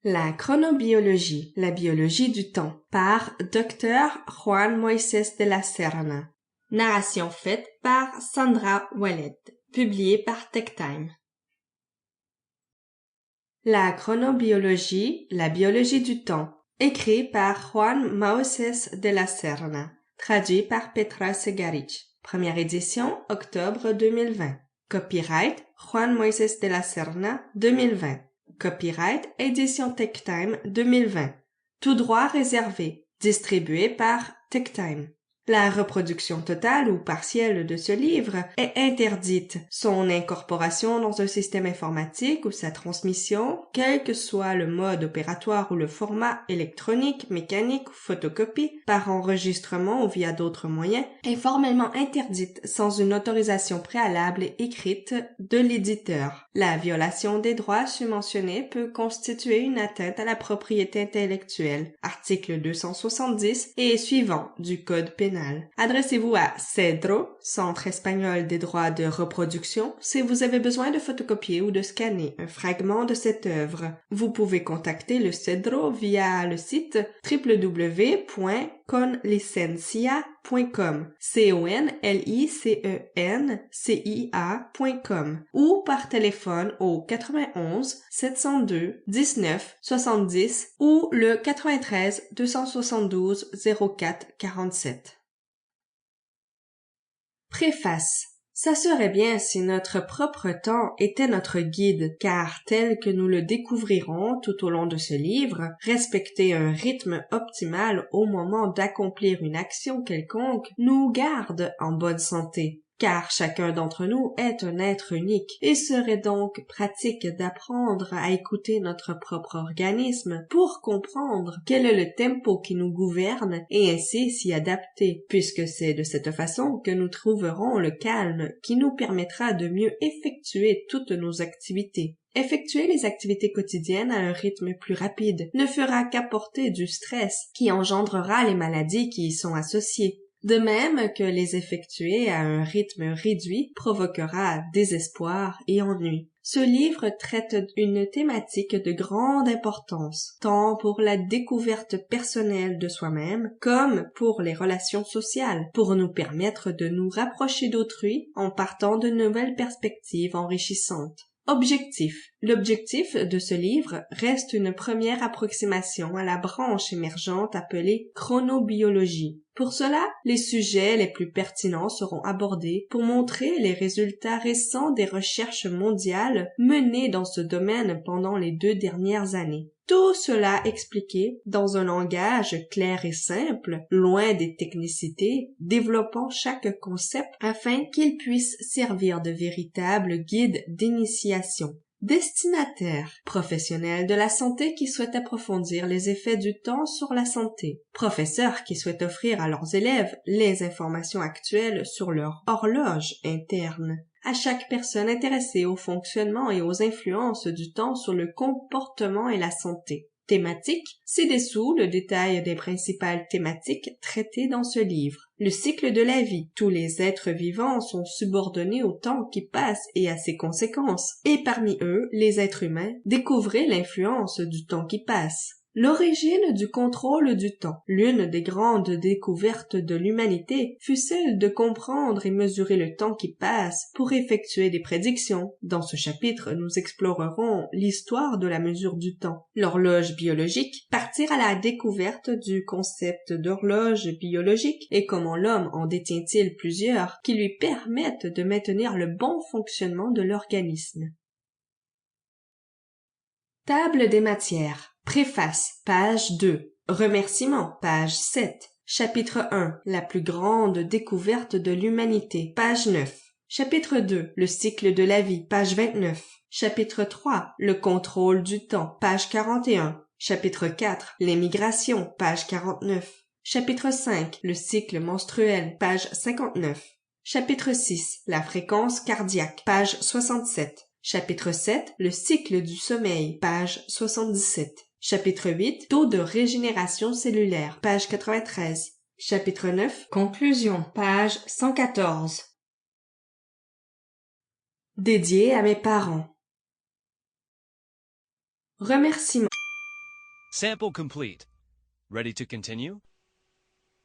La chronobiologie, la biologie du temps, par Dr. Juan Moisés de la Serna. Narration faite par Sandra Wallet, publiée par TechTime. La chronobiologie, la biologie du temps, écrit par Juan Moisés de la Serna, traduit par Petra Segaric. Première édition, octobre 2020. Copyright Juan Moisés de la Serna, 2020. Copyright Édition TechTime 2020. Tout droit réservé. Distribué par TechTime. La reproduction totale ou partielle de ce livre est interdite. Son incorporation dans un système informatique ou sa transmission, quel que soit le mode opératoire ou le format électronique, mécanique ou photocopie, par enregistrement ou via d'autres moyens, est formellement interdite sans une autorisation préalable et écrite de l'éditeur. La violation des droits subventionnés peut constituer une atteinte à la propriété intellectuelle, article 270 et suivant du Code pénal. Adressez-vous à CEDRO, Centre espagnol des droits de reproduction, si vous avez besoin de photocopier ou de scanner un fragment de cette œuvre. Vous pouvez contacter le CEDRO via le site www.conlicencia.com CONLICENCIA.com ou par téléphone au 91 702 19 70 ou le 93 272 04 47. Préface. Ça serait bien si notre propre temps était notre guide, car tel que nous le découvrirons tout au long de ce livre, respecter un rythme optimal au moment d'accomplir une action quelconque nous garde en bonne santé. Car chacun d'entre nous est un être unique, et serait donc pratique d'apprendre à écouter notre propre organisme pour comprendre quel est le tempo qui nous gouverne et ainsi s'y adapter, puisque c'est de cette façon que nous trouverons le calme qui nous permettra de mieux effectuer toutes nos activités. Effectuer les activités quotidiennes à un rythme plus rapide ne fera qu'apporter du stress qui engendrera les maladies qui y sont associées. De même que les effectuer à un rythme réduit provoquera désespoir et ennui. Ce livre traite une thématique de grande importance, tant pour la découverte personnelle de soi-même comme pour les relations sociales, pour nous permettre de nous rapprocher d'autrui en partant de nouvelles perspectives enrichissantes. Objectif. L'objectif de ce livre reste une première approximation à la branche émergente appelée chronobiologie. Pour cela, les sujets les plus pertinents seront abordés pour montrer les résultats récents des recherches mondiales menées dans ce domaine pendant les 2 dernières années. Tout cela expliqué dans un langage clair et simple, loin des technicités, développant chaque concept afin qu'il puisse servir de véritable guide d'initiation. Destinataire, professionnels de la santé qui souhaitent approfondir les effets du temps sur la santé, professeurs qui souhaitent offrir à leurs élèves les informations actuelles sur leur horloge interne, à chaque personne intéressée au fonctionnement et aux influences du temps sur le comportement et la santé. Thématique, ci-dessous le détail des principales thématiques traitées dans ce livre. Le cycle de la vie. Tous les êtres vivants sont subordonnés au temps qui passe et à ses conséquences. Et parmi eux, les êtres humains, découvrez l'influence du temps qui passe. L'origine du contrôle du temps. L'une des grandes découvertes de l'humanité fut celle de comprendre et mesurer le temps qui passe pour effectuer des prédictions. Dans ce chapitre, nous explorerons l'histoire de la mesure du temps. L'horloge biologique, partir à la découverte du concept d'horloge biologique et comment l'homme en détient-il plusieurs qui lui permettent de maintenir le bon fonctionnement de l'organisme. Table des matières. Préface, page 2. Remerciements, page 7. Chapitre 1. La plus grande découverte de l'humanité, page 9. Chapitre 2. Le cycle de la vie, page 29. Chapitre 3. Le contrôle du temps, page 41. Chapitre 4. Les migrations, page 49. Chapitre 5. Le cycle menstruel, page 59. Chapitre 6. La fréquence cardiaque, page 67. Chapitre 7. Le cycle du sommeil, page 77. Chapitre 8. Taux de régénération cellulaire, page 93. Chapitre 9. Conclusion, page 114. Dédié à mes parents. Remerciements. Sample complete. Ready to continue?